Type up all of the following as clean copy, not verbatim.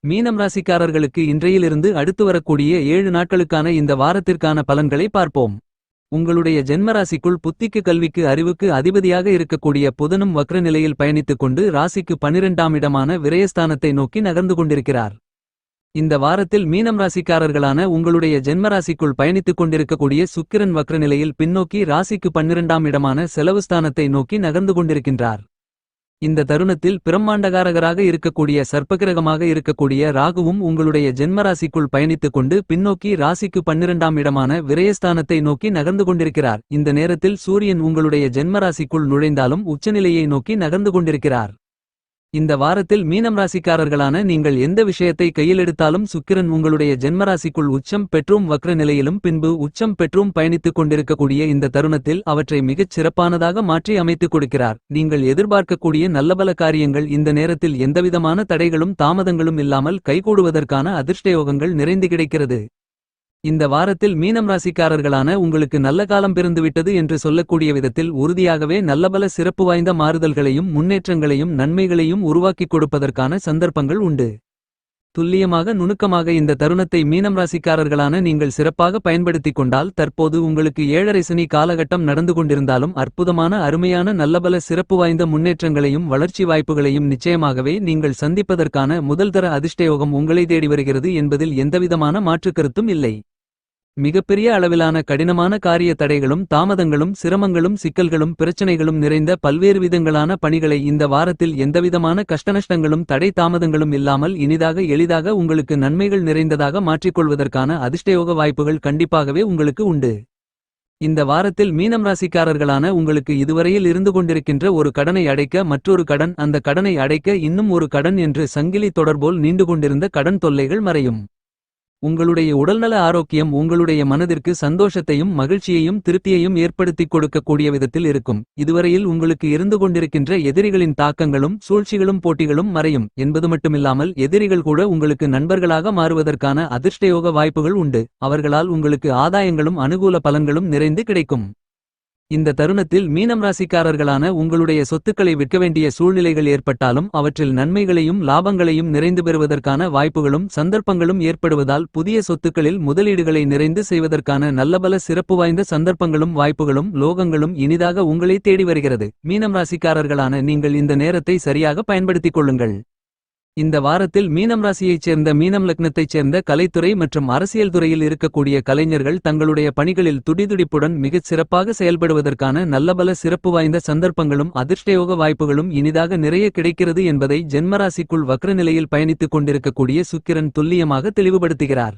மீனம் ராசிக்காரர்களுக்கு இன்றையிலிருந்து அடுத்து வரக்கூடிய 7 நாட்களுக்கான இந்த வாரத்திற்கான பலன்களை பார்ப்போம். உங்களுடைய ஜென்மராசிக்குள் புத்திக்கு கல்விக்கு அறிவுக்கு அதிபதியாக இருக்கக்கூடிய புதனும் வக்ர நிலையில் பயணித்துக் கொண்டு ராசிக்கு 12ஆம் இடமான விரயஸ்தானத்தை நோக்கி நகர்ந்து கொண்டிருக்கிறார். இந்த வாரத்தில் மீனம் ராசிக்காரர்களான உங்களுடைய ஜென்மராசிக்குள் பயணித்துக் கொண்டிருக்கக்கூடிய சுக்கிரன் வக்ர நிலையில் பின்னோக்கி ராசிக்கு 12ஆம் இடமான செலவுஸ்தானத்தை நோக்கி நகர்ந்து கொண்டிருக்கின்றார். இந்த தருணத்தில் பிரம்மாண்டகாரகராக இருக்கக்கூடிய சர்ப்பகிரகமாக இருக்கக்கூடிய ராகுவும் உங்களுடைய ஜென்மராசிக்குள் பயணித்துக் கொண்டு பின்னோக்கி ராசிக்கு 12ஆம் இடமான விரயஸ்தானத்தை நோக்கி நகர்ந்து கொண்டிருக்கிறார். இந்த நேரத்தில் சூரியன் உங்களுடைய ஜென்மராசிக்குள் நுழைந்தாலும் உச்சநிலையை நோக்கி நகர்ந்து கொண்டிருக்கிறார். இந்த வாரத்தில் மீனம் ராசிக்காரர்களான நீங்கள் எந்த விஷயத்தை கையிலெடுத்தாலும் சுக்கிரன் உங்களுடைய ஜென்மராசிக்குள் உச்சம் பெற்றும் வக்ர நிலையிலும் பின்பு உச்சம் பெற்றும் பயணித்துக் கொண்டிருக்கக்கூடிய இந்த தருணத்தில் அவற்றை மிகச் சிறப்பானதாக மாற்றி அமைத்துக் கொடுக்கிறார். நீங்கள் எதிர்பார்க்கக்கூடிய நல்லபல காரியங்கள் இந்த நேரத்தில் எந்தவிதமான தடைகளும் தாமதங்களும் இல்லாமல் கைகூடுவதற்கான அதிர்ஷ்டயோகங்கள் நிறைந்து கிடைக்கிறது. இந்த வாரத்தில் மீனம் ராசிக்காரர்களான உங்களுக்கு நல்ல காலம் பிறந்துவிட்டது என்று சொல்லக்கூடிய விதத்தில் உறுதியாகவே நல்லபல சிறப்பு வாய்ந்த மாறுதல்களையும் முன்னேற்றங்களையும் நன்மைகளையும் உருவாக்கிக் கொடுப்பதற்கான சந்தர்ப்பங்கள் உண்டு. துல்லியமாக நுணுக்கமாக இந்த தருணத்தை மீனம் ராசிக்காரர்களான நீங்கள் சிறப்பாக பயன்படுத்திக் கொண்டால் தற்போது உங்களுக்கு 7.5 சனி காலகட்டம் நடந்து கொண்டிருந்தாலும் அற்புதமான அருமையான நல்லபல சிறப்பு வாய்ந்த முன்னேற்றங்களையும் வளர்ச்சி வாய்ப்புகளையும் நிச்சயமாகவே நீங்கள் சந்திப்பதற்கான முதல்தர அதிர்ஷ்டயோகம் உங்களை தேடி வருகிறது என்பதில் எந்தவிதமான மாற்றுக்கருத்தும் இல்லை. மிகப்பெரிய அளவிலான கடினமான காரிய தடைகளும் தாமதங்களும் சிரமங்களும் சிக்கல்களும் பிரச்சனைகளும் நிறைந்த பல்வேறு விதங்களான பணிகளை இந்த வாரத்தில் எந்தவிதமான கஷ்டநஷ்டங்களும் தடை தாமதங்களும் இல்லாமல் இனிதாக எளிதாக உங்களுக்கு நன்மைகள் நிறைந்ததாக மாற்றிக்கொள்வதற்கான அதிர்ஷ்டயோக வாய்ப்புகள் கண்டிப்பாகவே உங்களுக்கு உண்டு. இந்த வாரத்தில் மீனம் ராசிக்காரர்களான உங்களுக்கு இதுவரையில் இருந்து கொண்டிருக்கின்ற ஒரு கடனை அடைக்க மற்றொரு கடன், அந்த கடனை அடைக்க இன்னும் ஒரு கடன் என்று சங்கிலி தொடர்போல் நீண்டு கொண்டிருந்த கடன் தொல்லைகள் மறையும். உங்களுடைய உடல்நல ஆரோக்கியம் உங்களுடைய மனதிற்கு சந்தோஷத்தையும் மகிழ்ச்சியையும் திருப்தியையும் ஏற்படுத்திக் கொடுக்கக்கூடிய விதத்தில் இருக்கும். இதுவரையில் உங்களுக்கு இருந்து கொண்டிருக்கின்ற எதிரிகளின் தாக்கங்களும் சூழ்ச்சிகளும் போட்டிகளும் மறையும் என்பது மட்டுமில்லாமல் எதிரிகள் கூட உங்களுக்கு நண்பர்களாக மாறுவதற்கான அதிர்ஷ்டயோக வாய்ப்புகள் உண்டு. அவர்களால் உங்களுக்கு ஆதாயங்களும் அனுகூல பலன்களும் நிறைந்து கிடைக்கும். இந்த தருணத்தில் மீனம் ராசிக்காரர்களான உங்களுடைய சொத்துக்களை விற்க வேண்டிய சூழ்நிலைகள் ஏற்பட்டாலும் அவற்றில் நன்மைகளையும் லாபங்களையும் நிறைந்து பெறுவதற்கான வாய்ப்புகளும் சந்தர்ப்பங்களும் ஏற்படுவதால் புதிய சொத்துக்களில் முதலீடுகளை நிறைந்து செய்வதற்கான நல்லபல சிறப்பு வாய்ந்த சந்தர்ப்பங்களும் வாய்ப்புகளும் லோகங்களும் இனிதாக உங்களை தேடி வருகிறது. மீனம் ராசிக்காரர்களான நீங்கள் இந்த நேரத்தை சரியாக பயன்படுத்திக் கொள்ளுங்கள். இந்த வாரத்தில் மீனம் ராசியைச் சேர்ந்த மீனம் லக்னத்தைச் சேர்ந்த கலைத்துறை மற்றும் அரசியல் துறையில் இருக்கக்கூடிய கலைஞர்கள் தங்களுடைய பணிகளில் துடிதுடிப்புடன் மிகச் சிறப்பாக செயல்படுவதற்கான நல்லபல சிறப்பு வாய்ந்த சந்தர்ப்பங்களும் அதிர்ஷ்டயோக வாய்ப்புகளும் இனிதாக நிறைய கிடைக்கிறது என்பதை ஜென்மராசிக்குள் வக்ர நிலையில் பயணித்துக் கொண்டிருக்கக்கூடிய சுக்கிரன் துல்லியமாக தெளிவுபடுத்துகிறார்.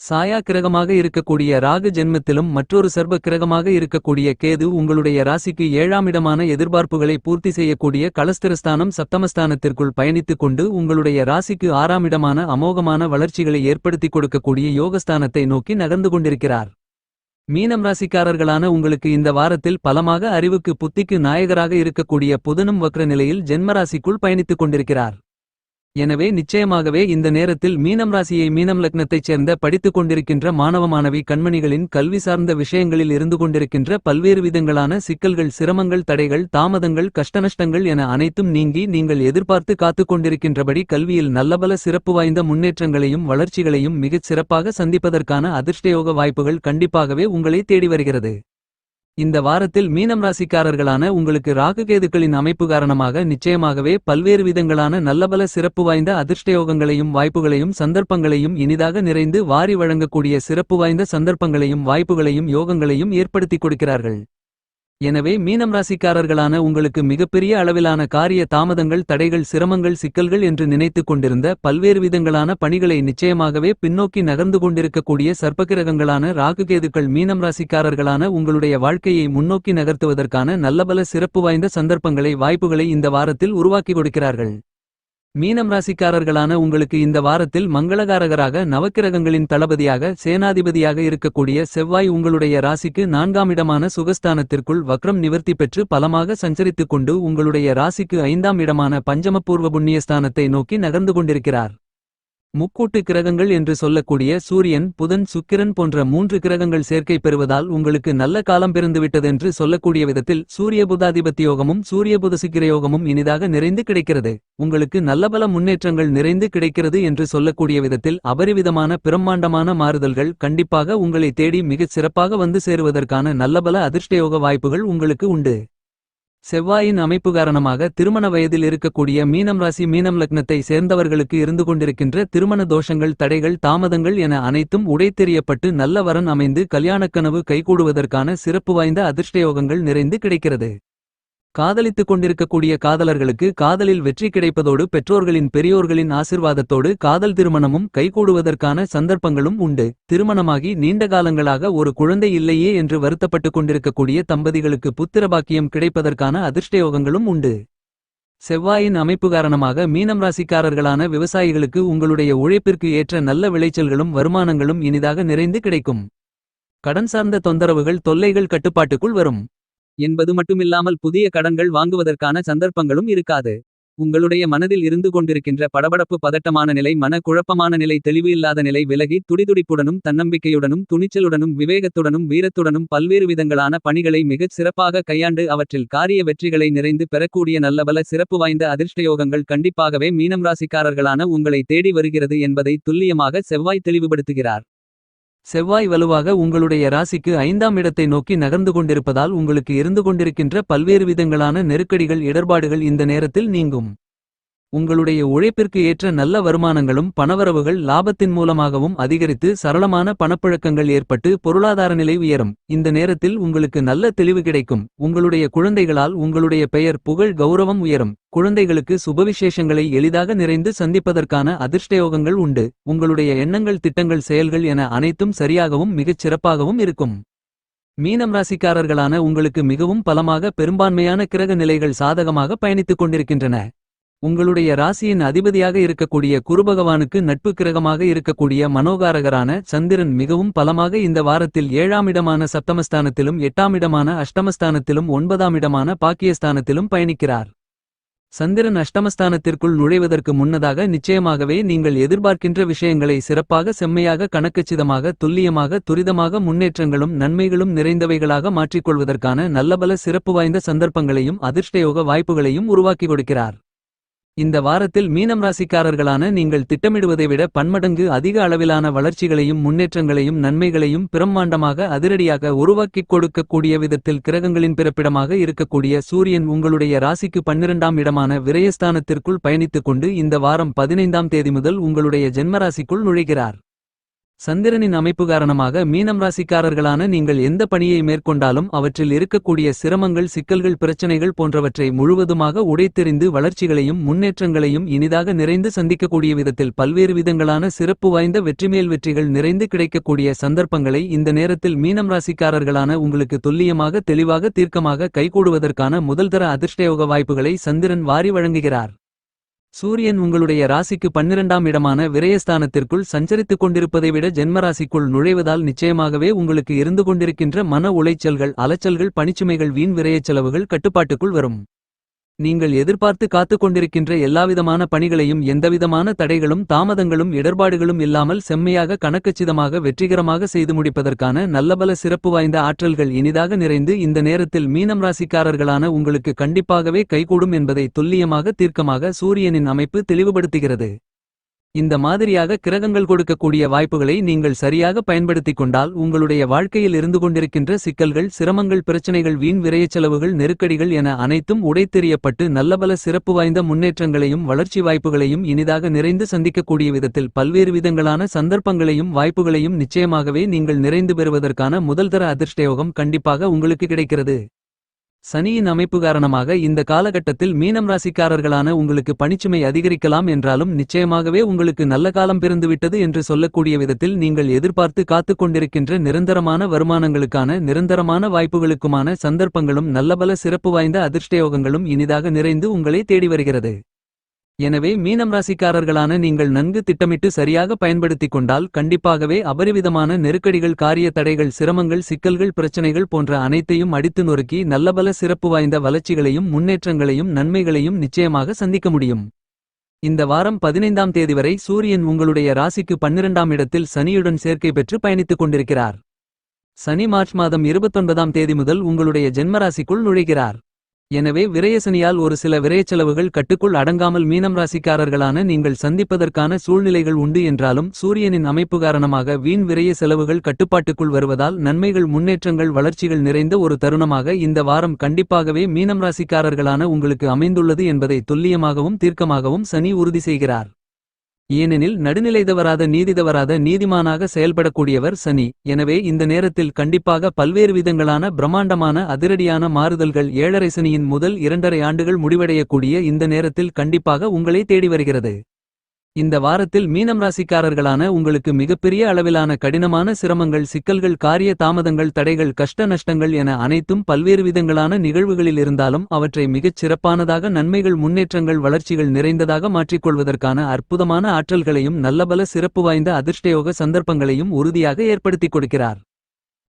சாயா கிரகமாக இருக்கக்கூடிய ராகு ஜென்மத்திலும் மற்றொரு சர்ப கிரகமாக இருக்கக்கூடிய கேது உங்களுடைய ராசிக்கு 7ஆம் இடமான எதிர்பார்ப்புகளை பூர்த்தி செய்யக்கூடிய களஸ்திரஸ்தானம் சப்தமஸ்தானத்திற்குள் பயணித்துக் கொண்டு உங்களுடைய ராசிக்கு 6ஆம் இடமான அமோகமான வளர்ச்சிகளை ஏற்படுத்திக் கொடுக்கக்கூடிய யோகஸ்தானத்தை நோக்கி நகர்ந்து கொண்டிருக்கிறார். மீனம் ராசிக்காரர்களான உங்களுக்கு இந்த வாரத்தில் பலமாக அறிவுக்கு புத்திக்கு நாயகராக இருக்கக்கூடிய புதனும் வக்ர நிலையில் ஜென்மராசிக்குள் பயணித்துக் கொண்டிருக்கிறார். எனவே நிச்சயமாகவே இந்த நேரத்தில் மீனம் ராசியை மீனம் லக்னத்தைச் சேர்ந்த படித்துக் கொண்டிருக்கின்ற மாணவ மாணவி கண்மணிகளின் கல்வி சார்ந்த விஷயங்களில் இருந்து கொண்டிருக்கின்ற பல்வேறு விதங்களான சிக்கல்கள் சிரமங்கள் தடைகள் தாமதங்கள் கஷ்டநஷ்டங்கள் என அனைத்தும் நீங்கி நீங்கள் எதிர்பார்த்து காத்துக் கொண்டிருக்கின்றபடி கல்வியில் நல்லபல சிறப்பு வாய்ந்த முன்னேற்றங்களையும் வளர்ச்சிகளையும் மிகச் சிறப்பாக சந்திப்பதற்கான அதிர்ஷ்டயோக வாய்ப்புகள் கண்டிப்பாகவே உங்களை தேடி வருகிறது. இந்த வாரத்தில் மீனம் ராசிக்காரர்களான உங்களுக்கு ராகுகேதுக்களின் அமைப்பு காரணமாக நிச்சயமாகவே பல்வேறு விதங்களான நல்லபல சிறப்பு வாய்ந்த அதிர்ஷ்டயோகங்களையும் வாய்ப்புகளையும் சந்தர்ப்பங்களையும் இனிதாக நிறைந்து வாரி வழங்கக்கூடிய சிறப்பு வாய்ந்த சந்தர்ப்பங்களையும் வாய்ப்புகளையும் யோகங்களையும் ஏற்படுத்திக் கொடுக்கிறார்கள். எனவே மீனம் ராசிக்காரர்களான உங்களுக்கு மிகப்பெரிய அளவிலான காரிய தாமதங்கள் தடைகள் சிரமங்கள் சிக்கல்கள் என்று நினைத்துக் கொண்டிருந்த பல்வேறு விதங்களான பணிகளை நிச்சயமாகவே பின்னோக்கி நகர்ந்து கொண்டிருக்கக்கூடிய சர்ப்பகிரகங்களான ராகுகேதுக்கள் மீனம் ராசிக்காரர்களான உங்களுடைய வாழ்க்கையை முன்னோக்கி நகர்த்துவதற்கான நல்லபல சிறப்பு வாய்ந்த சந்தர்ப்பங்களை வாய்ப்புகளை இந்த வாரத்தில் உருவாக்கி கொடுக்கிறார்கள். மீனம் ராசிக்காரர்களான உங்களுக்கு இந்த வாரத்தில் மங்களகாரகராக நவக்கிரகங்களின் தளபதியாக சேனாதிபதியாக இருக்கக்கூடிய செவ்வாய் உங்களுடைய ராசிக்கு 4ஆம் இடமான சுகஸ்தானத்திற்குள் வக்ரம் நிவர்த்தி பெற்று பலமாக சஞ்சரித்துக் கொண்டு உங்களுடைய ராசிக்கு 5ஆம் இடமான பஞ்சமபூர்வ புண்ணியஸ்தானத்தை நோக்கி நகர்ந்து கொண்டிருக்கிறார். முக்கூட்டு கிரகங்கள் என்று சொல்லக்கூடிய சூரியன் புதன் சுக்கிரன் போன்ற 3 கிரகங்கள் சேர்க்கை பெறுவதால் உங்களுக்கு நல்ல காலம் பிறந்துவிட்டதென்று சொல்லக்கூடிய விதத்தில் சூரிய புதாதிபத்தியோகமும் சூரிய புத சுக்கிரயோகமும் இனிதாக நிறைந்து கிடைக்கிறது. உங்களுக்கு நல்லபல முன்னேற்றங்கள் நிறைந்து கிடைக்கிறது என்று சொல்லக்கூடிய விதத்தில் அபரிவிதமான பிரம்மாண்டமான மாறுதல்கள் கண்டிப்பாக உங்களை தேடி மிகச் சிறப்பாக வந்து சேருவதற்கான நல்லபல அதிர்ஷ்டயோக வாய்ப்புகள் உங்களுக்கு உண்டு. செவ்வாயின் அமைப்பு காரணமாக திருமண வயதில் இருக்கக்கூடிய மீனம் ராசி மீனம் லக்னத்தை சேர்ந்தவர்களுக்கு இருந்து கொண்டிருக்கின்ற திருமண தோஷங்கள் தடைகள் தாமதங்கள் என அனைத்தும் உடைத்தெறியப்பட்டு நல்ல வரன் அமைந்து கல்யாணக்கனவு கைகூடுவதற்கான சிறப்பு வாய்ந்த அதிர்ஷ்டயோகங்கள் நிறைந்து கிடைக்கிறது. காதலித்துக் கொண்டிருக்கக்கூடிய காதலர்களுக்கு காதலில் வெற்றி கிடைப்பதோடு பெற்றோர்களின் பெரியோர்களின் ஆசிர்வாதத்தோடு காதல் திருமணமும் கைகூடுவதற்கான சந்தர்ப்பங்களும் உண்டு. திருமணமாகி நீண்ட காலங்களாக ஒரு குழந்தை இல்லையே என்று வருத்தப்பட்டுக் கொண்டிருக்கக்கூடிய தம்பதிகளுக்கு புத்திரபாக்கியம் கிடைப்பதற்கான அதிர்ஷ்டயோகங்களும் உண்டு. செவ்வாயின் அமைப்பு காரணமாக மீனம் ராசிக்காரர்களான விவசாயிகளுக்கு உங்களுடைய உழைப்பிற்கு ஏற்ற நல்ல விளைச்சல்களும் வருமானங்களும் இனிதாக நிறைந்து கிடைக்கும். கடன் சார்ந்த தொந்தரவுகள் தொல்லைகள் கட்டுப்பாட்டுக்குள் வரும் என்பது மட்டுமில்லாமல் புதிய கடன்கள் வாங்குவதற்கான சந்தர்ப்பங்களும் இருக்காது. உங்களுடைய மனதில் இருந்து கொண்டிருக்கின்ற படபடப்பு பதட்டமான நிலை மன குழப்பமான நிலை தெளிவு இல்லாத நிலை விலகி துடிதுடிப்புடனும் தன்னம்பிக்கையுடனும் துணிச்சலுடனும் விவேகத்துடனும் வீரத்துடனும் பல்வேறு விதங்களான பணிகளை மிகச் சிறப்பாக கையாண்டு அவற்றில் காரிய வெற்றிகளை நிறைந்து பெறக்கூடிய நல்லபல சிறப்பு வாய்ந்த அதிர்ஷ்டயோகங்கள் கண்டிப்பாகவே மீனம் ராசிக்காரர்களான உங்களை தேடி வருகிறது என்பதை துல்லியமாக செவ்வாய் தெளிவுபடுத்துகிறார். செவ்வாய் வலுவாக உங்களுடைய ராசிக்கு 5ஆம் இடத்தை நோக்கி நகர்ந்து கொண்டிருப்பதால் உங்களுக்கு இருந்து கொண்டிருக்கின்ற பல்வேறு விதங்களான நெருக்கடிகள் இடர்பாடுகள் இந்த நேரத்தில் நீங்கும். உங்களுடைய உழைப்பிற்கு ஏற்ற நல்ல வருமானங்களும் பணவரவுகள் லாபத்தின் மூலமாகவும் அதிகரித்து சரளமான பணப்புழக்கங்கள் ஏற்பட்டு பொருளாதார நிலை உயரும். இந்த நேரத்தில் உங்களுக்கு நல்ல தெளிவு கிடைக்கும். உங்களுடைய குழந்தைகளால் உங்களுடைய பெயர் புகழ் கௌரவம் உயரும். குழந்தைகளுக்கு சுபவிசேஷங்களை எளிதாக நிறைந்து சந்திப்பதற்கான அதிர்ஷ்டயோகங்கள் உண்டு. உங்களுடைய எண்ணங்கள் திட்டங்கள் செயல்கள் என அனைத்தும் சரியாகவும் மிகச் சிறப்பாகவும் இருக்கும். மீனம் ராசிக்காரர்களான உங்களுக்கு மிகவும் பலமாக பெரும்பான்மையான கிரக நிலைகள் சாதகமாக பயணித்துக் கொண்டிருக்கின்றன. உங்களுடைய ராசியின் அதிபதியாக இருக்கக்கூடிய குருபகவானுக்கு நட்பு கிரகமாக இருக்கக்கூடிய மனோகாரகரான சந்திரன் மிகவும் பலமாக இந்த வாரத்தில் 7ஆம் இடமான சப்தமஸ்தானத்திலும் 8ஆம் இடமான அஷ்டமஸ்தானத்திலும் 9ஆம் இடமான பாக்கியஸ்தானத்திலும் பயணிக்கிறார். சந்திரன் அஷ்டமஸ்தானத்திற்குள் நுழைவதற்கு முன்னதாக நிச்சயமாகவே நீங்கள் எதிர்பார்க்கின்ற விஷயங்களை சிறப்பாக செம்மையாக கணக்கச்சிதமாக துல்லியமாக துரிதமாக முன்னேற்றங்களும் நன்மைகளும் நிறைந்தவைகளாக மாற்றிக்கொள்வதற்கான நல்லபல சிறப்பு வாய்ந்த சந்தர்ப்பங்களையும் அதிர்ஷ்டயோக வாய்ப்புகளையும் உருவாக்கி கொடுக்கிறார். இந்த வாரத்தில் மீனம் ராசிக்காரர்களான நீங்கள் திட்டமிடுவதை விட பன்மடங்கு அதிக அளவிலான வளர்ச்சிகளையும் முன்னேற்றங்களையும் நன்மைகளையும் பிரம்மாண்டமாக அதிரடியாக உருவாக்கிக் கொடுக்கக்கூடிய விதத்தில் கிரகங்களின் பிறப்பிடமாக இருக்கக்கூடிய சூரியன் உங்களுடைய ராசிக்கு 12ஆம் இடமான விரயஸ்தானத்திற்குள் பயணித்துக் கொண்டு இந்த வாரம் 15ஆம் தேதி முதல் உங்களுடைய ஜென்மராசிக்குள் நுழைகிறார். சந்திரனின் அமைப்பு காரணமாக மீனம் ராசிக்காரர்களான நீங்கள் எந்த பணியை மேற்கொண்டாலும் அவற்றில் இருக்கக்கூடிய சிரமங்கள் சிக்கல்கள் பிரச்சனைகள் போன்றவற்றை முழுவதுமாக உடைத்தெறிந்து வளர்ச்சிகளையும் முன்னேற்றங்களையும் இனிதாக நிறைந்து சந்திக்கக்கூடிய விதத்தில் பல்வேறு விதங்களான சிறப்பு வாய்ந்த வெற்றிமேல் வெற்றிகள் நிறைந்து கிடைக்கக்கூடிய சந்தர்ப்பங்களை இந்த நேரத்தில் மீனம் ராசிக்காரர்களான உங்களுக்கு துல்லியமாக தெளிவாக தீர்க்கமாக கைகூடுவதற்கான முதல்தர அதிர்ஷ்டயோக வாய்ப்புகளை சந்திரன் வாரி வழங்குகிறார். சூரியன் உங்களுடைய ராசிக்கு 12ஆம் இடமான விரயஸ்தானத்திற்குள் சஞ்சரித்துக் கொண்டிருப்பதை விட ஜென்மராசிக்குள் நுழைவதால் நிச்சயமாகவே உங்களுக்கு இருந்து கொண்டிருக்கின்ற மன உளைச்சல்கள் அலைச்சல்கள் பணிச்சுமைகள் வீண் விரயச் செலவுகள் கட்டுப்பாட்டுக்குள் வரும். நீங்கள் எதிர்பார்த்து காத்துக் கொண்டிருக்கின்ற எல்லாவிதமான பணிகளையும் எந்தவிதமான தடைகளும் தாமதங்களும் இடர்பாடுகளும் இல்லாமல் செம்மையாக கணக்கச்சிதமாக வெற்றிகரமாக செய்து முடிப்பதற்கான நல்லபல சிறப்பு வாய்ந்த ஆற்றல்கள் இனிதாக நிறைந்து இந்த நேரத்தில் மீனம் ராசிக்காரர்களான உங்களுக்கு கண்டிப்பாகவே கைகூடும் என்பதை துல்லியமாக தீர்க்கமாக சூரியனின் அமைப்பு தெளிவுபடுத்துகிறது. இந்த மாதிரியாக கிரகங்கள் கொடுக்கக்கூடிய வாய்ப்புகளை நீங்கள் சரியாக பயன்படுத்திக் கொண்டால் உங்களுடைய வாழ்க்கையில் இருந்து கொண்டிருக்கின்ற சிக்கல்கள் சிரமங்கள் பிரச்சனைகள் வீண் விரயச்செலவுகள் நெருக்கடிகள் என அனைத்தும் உடைத்தெறியப்பட்டு நல்லபல சிறப்பு வாய்ந்த முன்னேற்றங்களையும் வளர்ச்சி வாய்ப்புகளையும் இனிதாக நிறைந்து சந்திக்கக்கூடிய விதத்தில் பல்வேறு விதங்களான சந்தர்ப்பங்களையும் வாய்ப்புகளையும் நிச்சயமாகவே நீங்கள் நிறைந்து பெறுவதற்கான முதல்தர அதிர்ஷ்டயோகம் கண்டிப்பாக உங்களுக்கு கிடைக்கிறது. சனியின் அமைப்பு காரணமாக இந்த காலகட்டத்தில் மீனம் ராசிக்காரர்களான உங்களுக்கு பணிச்சுமை அதிகரிக்கலாம் என்றாலும் நிச்சயமாகவே உங்களுக்கு நல்ல காலம் பிறந்துவிட்டது என்று சொல்லக்கூடிய விதத்தில் நீங்கள் எதிர்பார்த்து காத்துக் கொண்டிருக்கின்ற நிரந்தரமான வருமானங்களுக்கான நிரந்தரமான வாய்ப்புகளுக்குமான சந்தர்ப்பங்களும் நல்லபல சிறப்பு வாய்ந்த அதிர்ஷ்டயோகங்களும் இனிதாக நிறைந்து உங்களை தேடி வருகிறது. எனவே மீனம் ராசிக்காரர்களான நீங்கள் நன்கு திட்டமிட்டு சரியாக பயன்படுத்திக் கொண்டால் கண்டிப்பாகவே அபரிவிதமான நெருக்கடிகள் காரிய தடைகள் சிரமங்கள் சிக்கல்கள் பிரச்சனைகள் போன்ற அனைத்தையும் அடித்து நொறுக்கி நல்லபல சிறப்பு வாய்ந்த வளர்ச்சிகளையும் முன்னேற்றங்களையும் நன்மைகளையும் நிச்சயமாக சந்திக்க முடியும். இந்த வாரம் 15ஆம் தேதி வரை சூரியன் உங்களுடைய ராசிக்கு 12ஆம் இடத்தில் சனியுடன் சேர்க்கை பெற்று பயணித்துக் கொண்டிருக்கிறார். சனி மார்ச் மாதம் 29ஆம் தேதி முதல் உங்களுடைய ஜென்மராசிக்குள் நுழைகிறார். எனவே விரயசனியால் ஒரு சில விரயச்செலவுகள் கட்டுக்குள் அடங்காமல் மீனம் ராசிக்காரர்களான நீங்கள் சந்திப்பதற்கான சூழ்நிலைகள் உண்டு என்றாலும் சூரியனின் அமைப்பு காரணமாக வீண் விரய செலவுகள் கட்டுப்பாட்டுக்குள் வருவதால் நன்மைகள் முன்னேற்றங்கள் வளர்ச்சிகள் நிறைந்த ஒரு தருணமாக இந்த வாரம் கண்டிப்பாகவே மீனம் ராசிக்காரர்களான உங்களுக்கு அமைந்துள்ளது என்பதை துல்லியமாகவும் தீர்க்கமாகவும் சனி உறுதி செய்கிறார். ஏனெனில் நடுநிலைதவராத நீதிதவராத நீதிமானாக செயல்படக்கூடியவர் சனி. எனவே இந்த நேரத்தில் கண்டிப்பாக பல்வேறு விதங்களான பிரம்மாண்டமான அதிரடியான மாறுதல்கள் 7.5 சனியின் முதல் 2.5 ஆண்டுகள் முடிவடையக்கூடிய இந்த நேரத்தில் கண்டிப்பாக உங்களை தேடி வருகிறது. இந்த வாரத்தில் மீனம் ராசிக்காரர்களான உங்களுக்கு மிகப்பெரிய அளவிலான கடினமான சிரமங்கள் சிக்கல்கள் காரிய தாமதங்கள் தடைகள் கஷ்ட நஷ்டங்கள் என அனைத்தும் பல்வேறு விதங்களான நிகழ்வுகளில் இருந்தாலும் அவற்றை மிகச் சிறப்பானதாக நன்மைகள் முன்னேற்றங்கள் வளர்ச்சிகள் நிறைந்ததாக மாற்றிக்கொள்வதற்கான அற்புதமான ஆற்றல்களையும் நல்லபல சிறப்பு வாய்ந்த அதிர்ஷ்டயோக சந்தர்ப்பங்களையும் உறுதியாக ஏற்படுத்திக் கொடுக்கிறார்.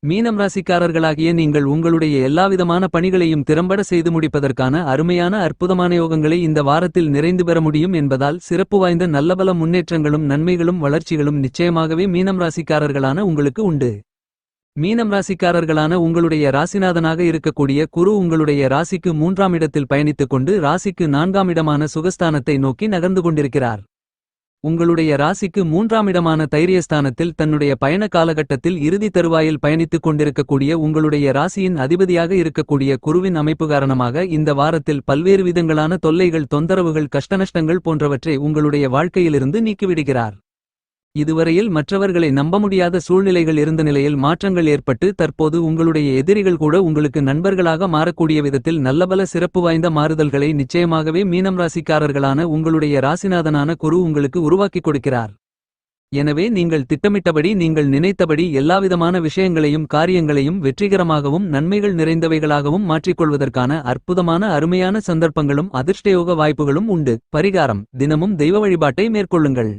மீனம் ராசிக்காரர்களாகிய நீங்கள் உங்களுடைய எல்லாவிதமான பணிகளையும் திறம்பட செய்து முடிப்பதற்கான அருமையான அற்புதமான யோகங்களை இந்த வாரத்தில் நிறைந்து பெற முடியும் என்பதால் சிறப்பு வாய்ந்த நல்லபல முன்னேற்றங்களும் நன்மைகளும் வளர்ச்சிகளும் நிச்சயமாகவே மீனம் ராசிக்காரர்களான உங்களுக்கு உண்டு. மீனம் ராசிக்காரர்களான உங்களுடைய ராசிநாதனாக இருக்கக்கூடிய குரு உங்களுடைய ராசிக்கு 3ஆம் இடத்தில் பயணித்துக் கொண்டு ராசிக்கு 4ஆம் இடமான சுகஸ்தானத்தை நோக்கி நகர்ந்து கொண்டிருக்கிறார். உங்களுடைய ராசிக்கு 3ஆம் இடமான தைரியஸ்தானத்தில் தன்னுடைய பயண காலகட்டத்தில் இறுதி தருவாயில் பயணித்துக் கொண்டிருக்கக்கூடிய உங்களுடைய ராசியின் அதிபதியாக இருக்கக்கூடிய குருவின் அமைப்பு காரணமாக இந்த வாரத்தில் பல்வேறு விதங்களான தொல்லைகள் தொந்தரவுகள் கஷ்டநஷ்டங்கள் போன்றவற்றை உங்களுடைய வாழ்க்கையிலிருந்து நீக்கிவிடுகிறார். இதுவரையில் மற்றவர்களை நம்ப முடியாத சூழ்நிலைகள் இருந்த நிலையில் மாற்றங்கள் ஏற்பட்டு தற்போது உங்களுடைய எதிரிகள் கூட உங்களுக்கு நண்பர்களாக மாறக்கூடிய விதத்தில் நல்லபல சிறப்பு வாய்ந்த மாறுதல்களை நிச்சயமாகவே மீனம் ராசிக்காரர்களான உங்களுடைய ராசிநாதனான குரு உங்களுக்கு உருவாக்கிக் கொடுக்கிறார். எனவே நீங்கள் திட்டமிட்டபடி நீங்கள் நினைத்தபடி எல்லாவிதமான விஷயங்களையும் காரியங்களையும் வெற்றிகரமாகவும் நன்மைகள் நிறைந்தவைகளாகவும் மாற்றிக்கொள்வதற்கான அற்புதமான அருமையான சந்தர்ப்பங்களும் அதிர்ஷ்டயோக வாய்ப்புகளும் உண்டு. பரிகாரம்: தினமும் தெய்வ வழிபாட்டை மேற்கொள்ளுங்கள்.